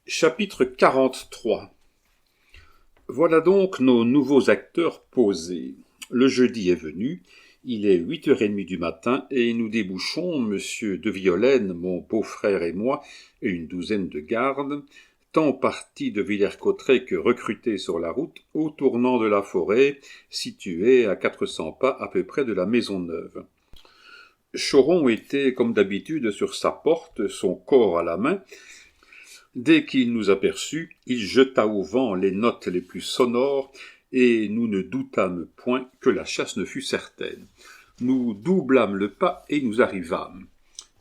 Chapitre 43. Voilà donc nos nouveaux acteurs posés. Le jeudi est venu, il est 8h30 du matin, et nous débouchons, monsieur de Violaine, mon beau-frère et moi, et une douzaine de gardes, tant partis de Villers-Cotterêts que recrutés sur la route, au tournant de la forêt, située à 400 pas à peu près de la Maisonneuve. Choron était, comme d'habitude, sur sa porte, son corps à la main. Dès qu'il nous aperçut, il jeta au vent les notes les plus sonores, et nous ne doutâmes point que la chasse ne fût certaine. Nous doublâmes le pas et nous arrivâmes.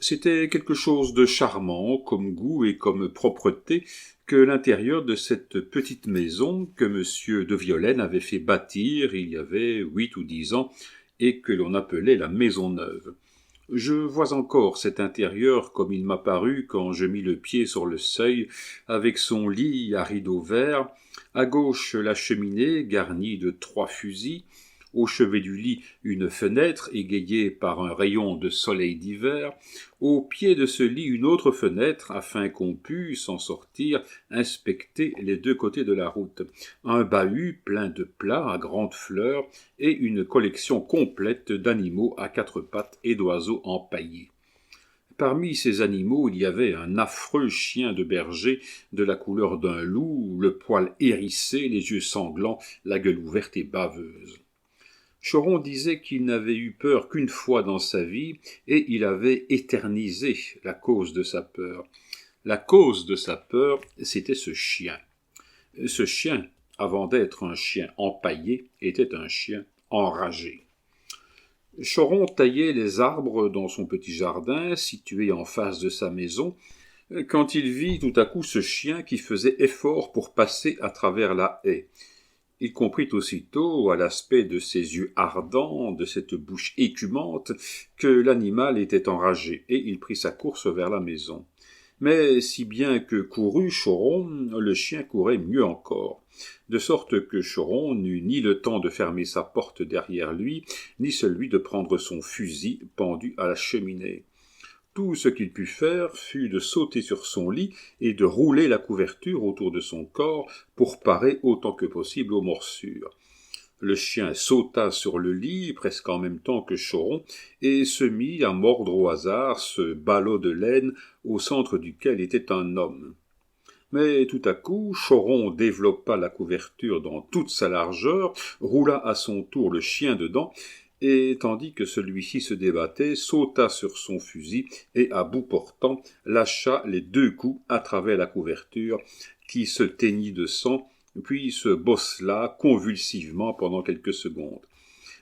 C'était quelque chose de charmant, comme goût et comme propreté, que l'intérieur de cette petite maison que M. de Violaine avait fait bâtir il y avait 8 ou 10 ans, et que l'on appelait la Maisonneuve. Je vois encore cet intérieur comme il m'apparut quand je mis le pied sur le seuil, avec son lit à rideaux verts, à gauche la cheminée garnie de 3 fusils, au chevet du lit une fenêtre égayée par un rayon de soleil d'hiver, au pied de ce lit une autre fenêtre, afin qu'on pût, sans sortir, inspecter les deux côtés de la route, un bahut plein de plats à grandes fleurs, et une collection complète d'animaux à 4 pattes et d'oiseaux empaillés. Parmi ces animaux, il y avait un affreux chien de berger de la couleur d'un loup, le poil hérissé, les yeux sanglants, la gueule ouverte et baveuse. Choron disait qu'il n'avait eu peur qu'une fois dans sa vie, et il avait éternisé la cause de sa peur. La cause de sa peur, c'était ce chien. Ce chien, avant d'être un chien empaillé, était un chien enragé. Choron taillait les arbres dans son petit jardin, situé en face de sa maison, quand il vit tout à coup ce chien qui faisait effort pour passer à travers la haie. Il comprit aussitôt, à l'aspect de ses yeux ardents, de cette bouche écumante, que l'animal était enragé, et il prit sa course vers la maison. Mais si bien que courut Choron, le chien courait mieux encore, de sorte que Choron n'eut ni le temps de fermer sa porte derrière lui, ni celui de prendre son fusil pendu à la cheminée. Tout ce qu'il put faire fut de sauter sur son lit et de rouler la couverture autour de son corps pour parer autant que possible aux morsures. Le chien sauta sur le lit, presque en même temps que Choron, et se mit à mordre au hasard ce ballot de laine au centre duquel était un homme. Mais tout à coup, Choron développa la couverture dans toute sa largeur, roula à son tour le chien dedans, et tandis que celui-ci se débattait, sauta sur son fusil et, à bout portant, lâcha les 2 coups à travers la couverture, qui se teignit de sang, puis se bossela convulsivement pendant quelques secondes.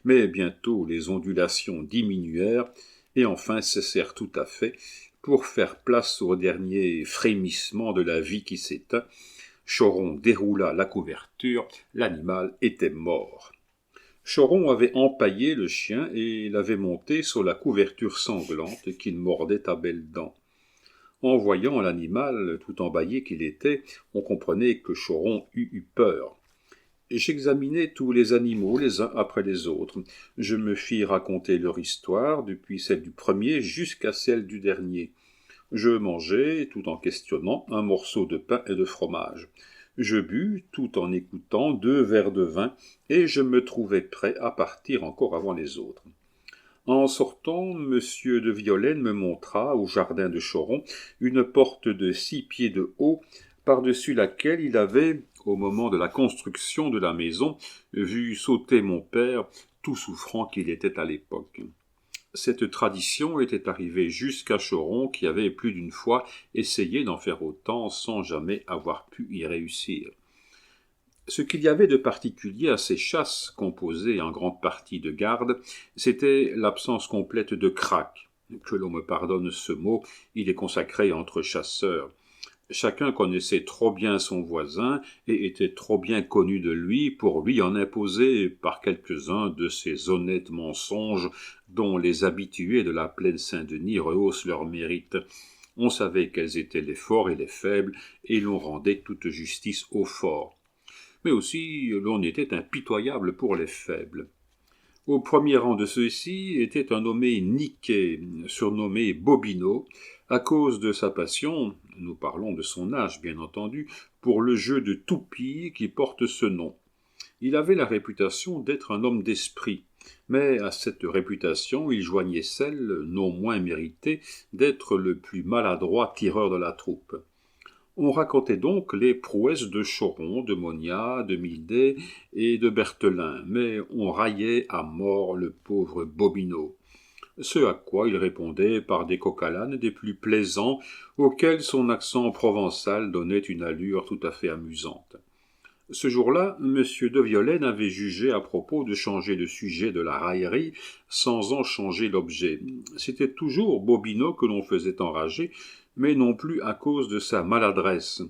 Mais bientôt les ondulations diminuèrent, et enfin cessèrent tout à fait, pour faire place au dernier frémissement de la vie qui s'éteint. Choron déroula la couverture, l'animal était mort. Choron avait empaillé le chien et l'avait monté sur la couverture sanglante qu'il mordait à belles dents. En voyant l'animal, tout embaillé qu'il était, on comprenait que Choron eût eu peur. J'examinai tous les animaux les uns après les autres. Je me fis raconter leur histoire, depuis celle du premier jusqu'à celle du dernier. Je mangeai, tout en questionnant, un morceau de pain et de fromage. Je bus, tout en écoutant, 2 verres de vin, et je me trouvais prêt à partir encore avant les autres. En sortant, monsieur de Violaine me montra, au jardin de Choron, une porte de 6 pieds de haut, par-dessus laquelle il avait, au moment de la construction de la maison, vu sauter mon père, tout souffrant qu'il était à l'époque. Cette tradition était arrivée jusqu'à Choron, qui avait plus d'une fois essayé d'en faire autant sans jamais avoir pu y réussir. Ce qu'il y avait de particulier à ces chasses, composées en grande partie de gardes, c'était l'absence complète de craque. Que l'on me pardonne ce mot, il est consacré entre chasseurs. Chacun connaissait trop bien son voisin et était trop bien connu de lui pour lui en imposer par quelques-uns de ces honnêtes mensonges dont les habitués de la plaine Saint-Denis rehaussent leur mérite. On savait quels étaient les forts et les faibles, et l'on rendait toute justice aux forts. Mais aussi l'on était impitoyable pour les faibles. Au premier rang de ceux-ci était un nommé Niquet, surnommé Bobino, à cause de sa passion, nous parlons de son âge bien entendu, pour le jeu de toupie qui porte ce nom. Il avait la réputation d'être un homme d'esprit, mais à cette réputation il joignait celle, non moins méritée, d'être le plus maladroit tireur de la troupe. On racontait donc les prouesses de Choron, de Monia, de Mildet et de Berthelin, mais on raillait à mort le pauvre Bobino. Ce à quoi il répondait par des coq-à-l'âne des plus plaisants, auxquels son accent provençal donnait une allure tout à fait amusante. Ce jour-là, M. de Violaine avait jugé à propos de changer le sujet de la raillerie sans en changer l'objet. C'était toujours Bobino que l'on faisait enrager, mais non plus à cause de sa maladresse.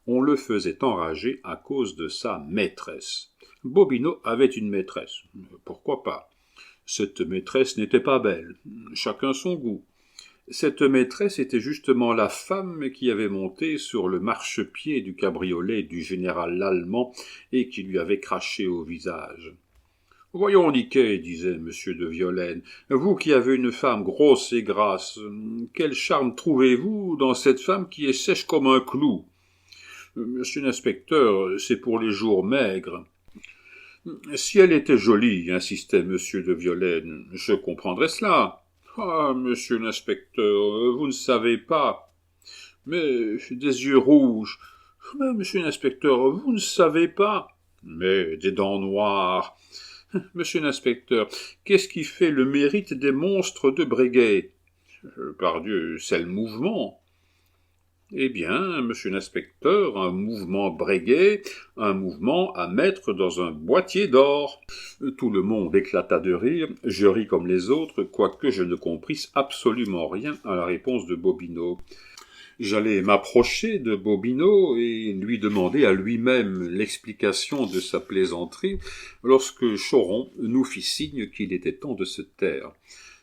On le faisait enrager à cause de sa maîtresse. Bobino avait une maîtresse. Pourquoi pas? Cette maîtresse n'était pas belle. Chacun son goût. Cette maîtresse était justement la femme qui avait monté sur le marchepied du cabriolet du général Lallemand et qui lui avait craché au visage. « Voyons, Niquet, disait M. de Violaine, vous qui avez une femme grosse et grasse, quel charme trouvez-vous dans cette femme qui est sèche comme un clou ? Monsieur l'inspecteur, c'est pour les jours maigres. Si elle était jolie, insistait M. de Violaine, je comprendrais cela. Ah, monsieur l'inspecteur, vous ne savez pas. Mais des yeux rouges. Mais, monsieur l'inspecteur, vous ne savez pas. Mais des dents noires. Monsieur l'inspecteur, qu'est-ce qui fait le mérite des monstres de Breguet? Pardieu, c'est le mouvement. Eh bien, monsieur l'inspecteur, un mouvement Breguet, un mouvement à mettre dans un boîtier d'or. Tout le monde éclata de rire, je ris comme les autres, quoique je ne comprisse absolument rien à la réponse de Bobino. J'allais m'approcher de Bobino et lui demander à lui-même l'explication de sa plaisanterie, lorsque Choron nous fit signe qu'il était temps de se taire.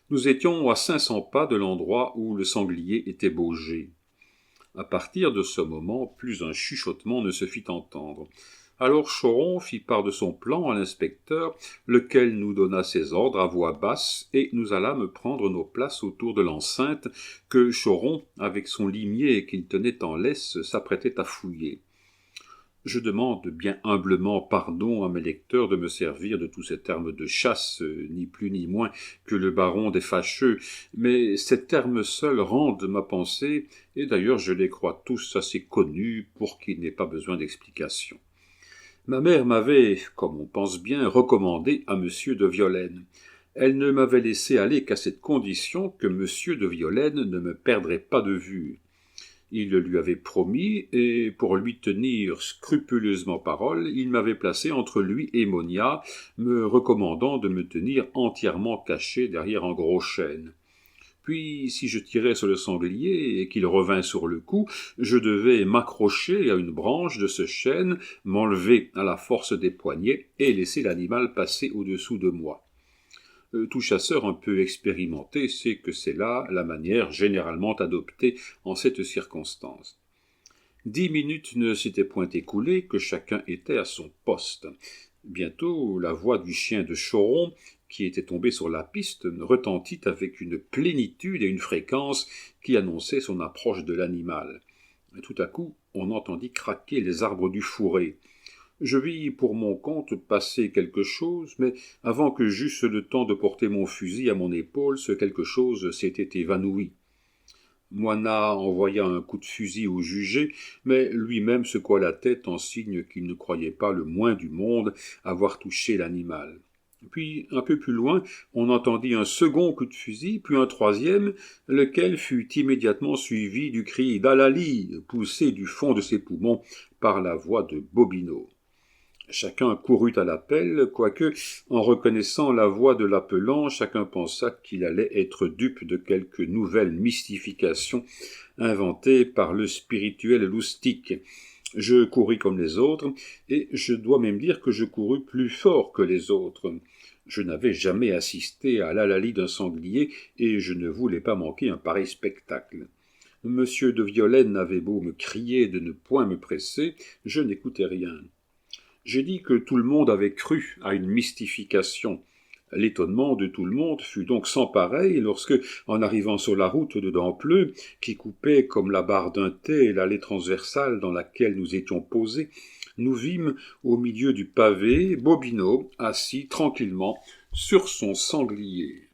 Nous étions à 500 pas de l'endroit où le sanglier était baugé. À partir de ce moment, plus un chuchotement ne se fit entendre. Alors Choron fit part de son plan à l'inspecteur, lequel nous donna ses ordres à voix basse, et nous allâmes prendre nos places autour de l'enceinte que Choron, avec son limier qu'il tenait en laisse, s'apprêtait à fouiller. Je demande bien humblement pardon à mes lecteurs de me servir de tous ces termes de chasse, ni plus ni moins que le baron des fâcheux, mais ces termes seuls rendent ma pensée, et d'ailleurs je les crois tous assez connus pour qu'il n'ait pas besoin d'explication. Ma mère m'avait, comme on pense bien, recommandé à M. de Violaine. Elle ne m'avait laissé aller qu'à cette condition que M. de Violaine ne me perdrait pas de vue. Il le lui avait promis, et pour lui tenir scrupuleusement parole, il m'avait placé entre lui et Monia, me recommandant de me tenir entièrement caché derrière un gros chêne. Puis, si je tirais sur le sanglier et qu'il revint sur le coup, je devais m'accrocher à une branche de ce chêne, m'enlever à la force des poignets et laisser l'animal passer au-dessous de moi. Tout chasseur un peu expérimenté sait que c'est là la manière généralement adoptée en cette circonstance. 10 minutes ne s'étaient point écoulées que chacun était à son poste. Bientôt, la voix du chien de Choron, qui était tombé sur la piste, retentit avec une plénitude et une fréquence qui annonçaient son approche de l'animal. Tout à coup, on entendit craquer les arbres du fourré. Je vis pour mon compte passer quelque chose, mais avant que j'eusse le temps de porter mon fusil à mon épaule, ce quelque chose s'était évanoui. Moina envoya un coup de fusil au jugé, mais lui-même secoua la tête en signe qu'il ne croyait pas le moins du monde avoir touché l'animal. Puis, un peu plus loin, on entendit un second coup de fusil, puis un troisième, lequel fut immédiatement suivi du cri d'Alali, poussé du fond de ses poumons par la voix de Bobino. Chacun courut à l'appel, quoique, en reconnaissant la voix de l'appelant, chacun pensa qu'il allait être dupe de quelque nouvelle mystification inventée par le spirituel loustic. Je courus comme les autres, et je dois même dire que je courus plus fort que les autres. Je n'avais jamais assisté à l'hallali d'un sanglier, et je ne voulais pas manquer un pareil spectacle. Monsieur de Violaine avait beau me crier de ne point me presser, je n'écoutais rien. J'ai dit que tout le monde avait cru à une mystification. L'étonnement de tout le monde fut donc sans pareil lorsque, en arrivant sur la route de Dampleux, qui coupait comme la barre d'un T l'allée transversale dans laquelle nous étions posés, nous vîmes au milieu du pavé Bobino assis tranquillement sur son sanglier.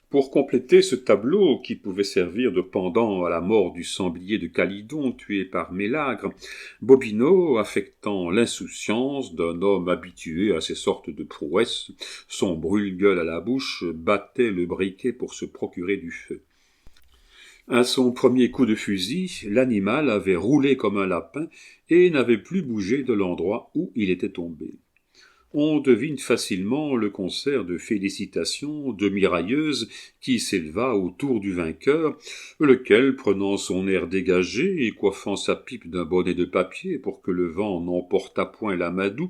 Pour compléter ce tableau, qui pouvait servir de pendant à la mort du sanglier de Calydon tué par Mélagre, Bobino, affectant l'insouciance d'un homme habitué à ces sortes de prouesses, son brûle-gueule à la bouche, battait le briquet pour se procurer du feu. À son premier coup de fusil, l'animal avait roulé comme un lapin et n'avait plus bougé de l'endroit où il était tombé. On devine facilement le concert de félicitations demi-railleuses qui s'éleva autour du vainqueur, lequel, prenant son air dégagé et coiffant sa pipe d'un bonnet de papier pour que le vent n'emportât point l'amadou,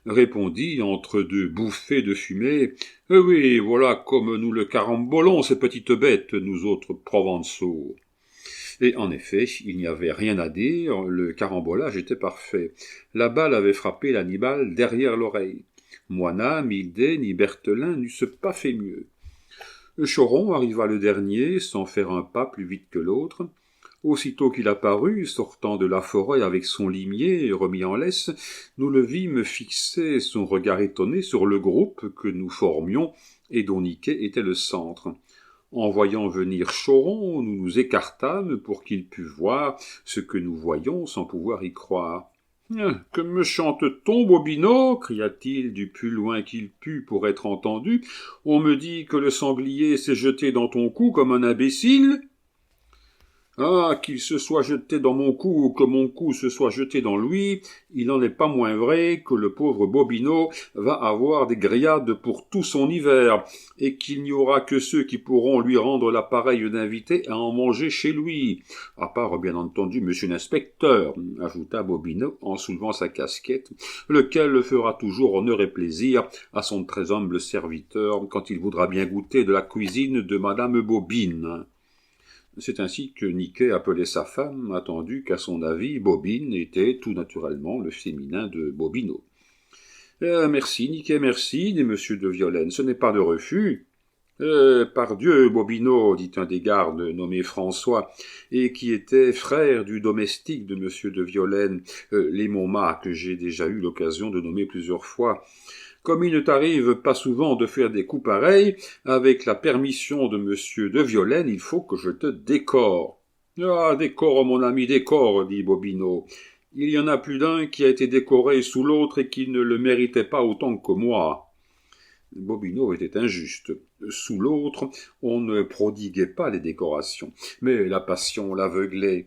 répondit entre deux bouffées de fumée « Eh oui, voilà comme nous le carambolons, ces petites bêtes, nous autres Provençaux !» Et en effet, il n'y avait rien à dire, le carambolage était parfait. La balle avait frappé l'animal derrière l'oreille. Moina, Mildet, ni Berthelin n'eussent pas fait mieux. Choron arriva le dernier, sans faire un pas plus vite que l'autre. Aussitôt qu'il apparut, sortant de la forêt avec son limier remis en laisse, nous le vîmes fixer son regard étonné sur le groupe que nous formions et dont Niquet était le centre. En voyant venir Choron, nous nous écartâmes pour qu'il pût voir ce que nous voyions sans pouvoir y croire. « Que me chante-t-on, Bobino » cria-t-il du plus loin qu'il put pour être entendu. « On me dit que le sanglier s'est jeté dans ton cou comme un imbécile. » Ah, qu'il se soit jeté dans mon cou ou que mon cou se soit jeté dans lui, il n'en est pas moins vrai que le pauvre Bobino va avoir des grillades pour tout son hiver, et qu'il n'y aura que ceux qui pourront lui rendre l'appareil d'invité à en manger chez lui. À part, bien entendu, monsieur l'inspecteur, ajouta Bobino en soulevant sa casquette, lequel le fera toujours honneur et plaisir à son très humble serviteur quand il voudra bien goûter de la cuisine de madame Bobine. C'est ainsi que Niquet appelait sa femme, attendu qu'à son avis, Bobine était tout naturellement le féminin de Bobino. Merci, Niquet, merci, dit M. de Violaine, ce n'est pas de refus. Pardieu, Bobino, dit un des gardes nommé François, et qui était frère du domestique de M. de Violaine, les Montmartre, que j'ai déjà eu l'occasion de nommer plusieurs fois. Comme il ne t'arrive pas souvent de faire des coups pareils, avec la permission de monsieur de Violaine, il faut que je te décore. Ah, décore, mon ami, décore, dit Bobino. Il y en a plus d'un qui a été décoré sous l'autre et qui ne le méritait pas autant que moi. Bobino était injuste. Sous l'autre, on ne prodiguait pas les décorations, mais la passion l'aveuglait.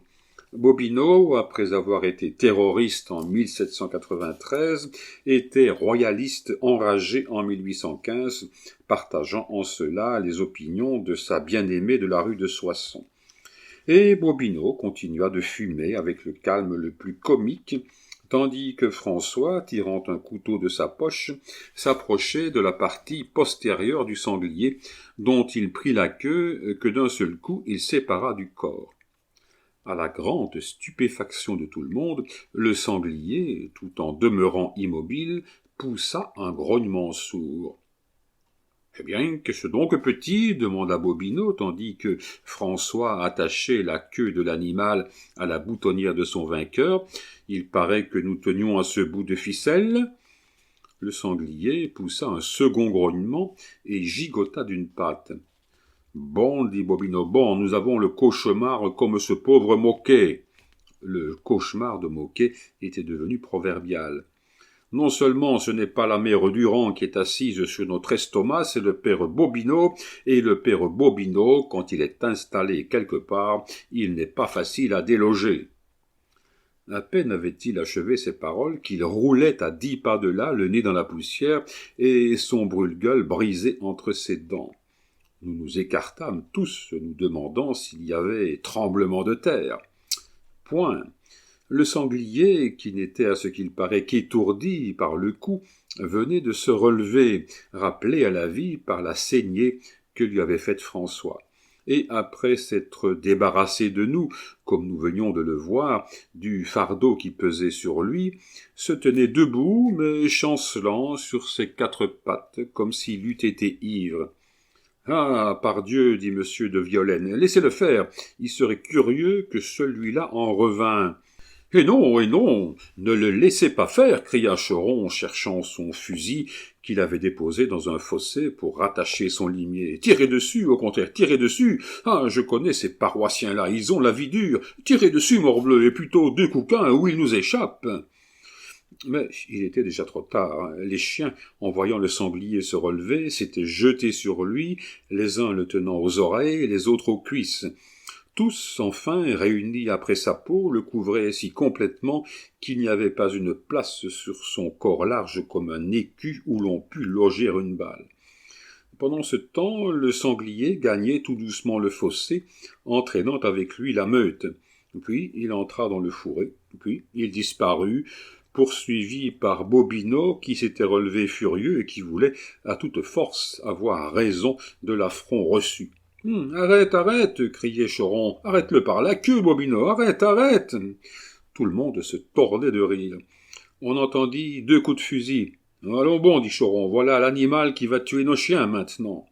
Bobino, après avoir été terroriste en 1793, était royaliste enragé en 1815, partageant en cela les opinions de sa bien-aimée de la rue de Soissons. Et Bobino continua de fumer avec le calme le plus comique, tandis que François, tirant un couteau de sa poche, s'approchait de la partie postérieure du sanglier, dont il prit la queue que d'un seul coup il sépara du corps. À la grande stupéfaction de tout le monde, le sanglier, tout en demeurant immobile, poussa un grognement sourd. « Eh bien, qu'est-ce donc, petit ?» demanda Bobino, tandis que François attachait la queue de l'animal à la boutonnière de son vainqueur. « Il paraît que nous tenions à ce bout de ficelle. » Le sanglier poussa un second grognement et gigota d'une patte. « Bon, dit Bobino, bon, nous avons le cauchemar comme ce pauvre Moquet. » Le cauchemar de Moquet était devenu proverbial. Non seulement ce n'est pas la mère Durand qui est assise sur notre estomac, c'est le père Bobino, et le père Bobino, quand il est installé quelque part, il n'est pas facile à déloger. À peine avait-il achevé ces paroles qu'il roulait à 10 pas de là, le nez dans la poussière, et son brûle-gueule brisé entre ses dents. Nous nous écartâmes tous, nous demandant s'il y avait tremblement de terre. Point. Le sanglier, qui n'était à ce qu'il paraît qu'étourdi par le coup, venait de se relever, rappelé à la vie par la saignée que lui avait faite François. et après s'être débarrassé de nous, comme nous venions de le voir, du fardeau qui pesait sur lui, se tenait debout, mais chancelant sur ses quatre pattes, comme s'il eût été ivre. « Ah, pardieu, dit monsieur de Violaine, laissez-le faire, il serait curieux que celui-là en revînt. » « Et non, ne le laissez pas faire, cria Choron, cherchant son fusil qu'il avait déposé dans un fossé pour rattacher son limier. Tirez dessus, au contraire, tirez dessus. Ah, je connais ces paroissiens-là, ils ont la vie dure. Tirez dessus, morbleu, et plutôt deux couquins où ils nous échappent. Mais il était déjà trop tard. Les chiens, en voyant le sanglier se relever, s'étaient jetés sur lui, les uns le tenant aux oreilles, les autres aux cuisses. Tous, enfin, réunis après sa peau, le couvraient si complètement qu'il n'y avait pas une place sur son corps large comme un écu où l'on pût loger une balle. Pendant ce temps, le sanglier gagnait tout doucement le fossé, entraînant avec lui la meute. Puis il entra dans le fourré, puis il disparut, poursuivi par Bobino, qui s'était relevé furieux et qui voulait, à toute force, avoir raison de l'affront reçu. « Arrête » criait Choron. « Arrête-le par la queue, Bobino, arrête !» Tout le monde se tordait de rire. On entendit 2 coups de fusil. « Allons bon, dit Choron, voilà l'animal qui va tuer nos chiens maintenant. »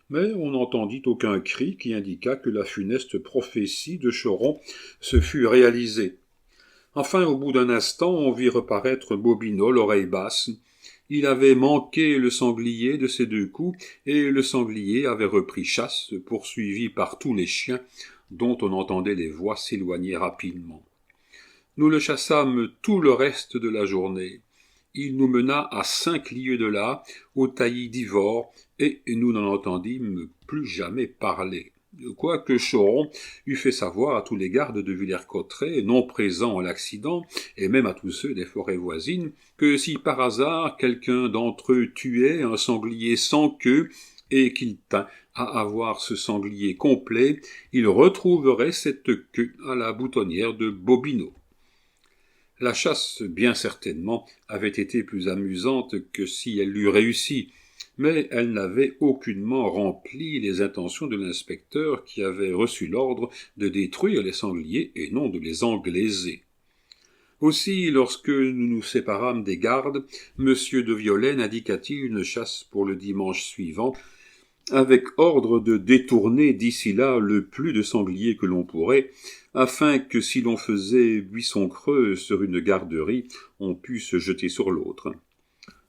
Mais on n'entendit aucun cri qui indiqua que la funeste prophétie de Choron se fût réalisée. Enfin, au bout d'un instant, on vit reparaître Bobino, l'oreille basse. Il avait manqué le sanglier de ses 2 coups, et le sanglier avait repris chasse, poursuivi par tous les chiens, dont on entendait les voix s'éloigner rapidement. Nous le chassâmes tout le reste de la journée. Il nous mena à 5 lieues de là, au taillis d'Ivors, et nous n'en entendîmes plus jamais parler. Quoique Choron eût fait savoir à tous les gardes de Villers-Cotterêts, non présents à l'accident, et même à tous ceux des forêts voisines, que si par hasard quelqu'un d'entre eux tuait un sanglier sans queue, et qu'il tint à avoir ce sanglier complet, il retrouverait cette queue à la boutonnière de Bobino. La chasse, bien certainement, avait été plus amusante que si elle eût réussi, mais elle n'avait aucunement rempli les intentions de l'inspecteur qui avait reçu l'ordre de détruire les sangliers et non de les anglaiser. Aussi, lorsque nous nous séparâmes des gardes, M. de Violaine indiqua-t-il une chasse pour le dimanche suivant, avec ordre de détourner d'ici là le plus de sangliers que l'on pourrait, afin que si l'on faisait buisson creux sur une garderie, on pût se jeter sur l'autre.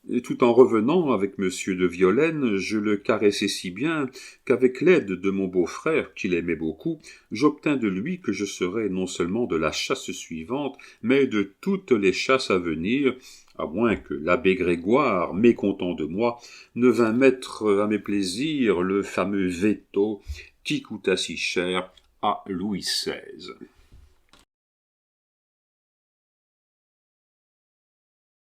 Et tout en revenant avec M. de Violaine, je le caressai si bien qu'avec l'aide de mon beau-frère, qu'il aimait beaucoup, j'obtins de lui que je serais non seulement de la chasse suivante, mais de toutes les chasses à venir, à moins que l'abbé Grégoire, mécontent de moi, ne vînt mettre à mes plaisirs le fameux veto qui coûta si cher à Louis XVI.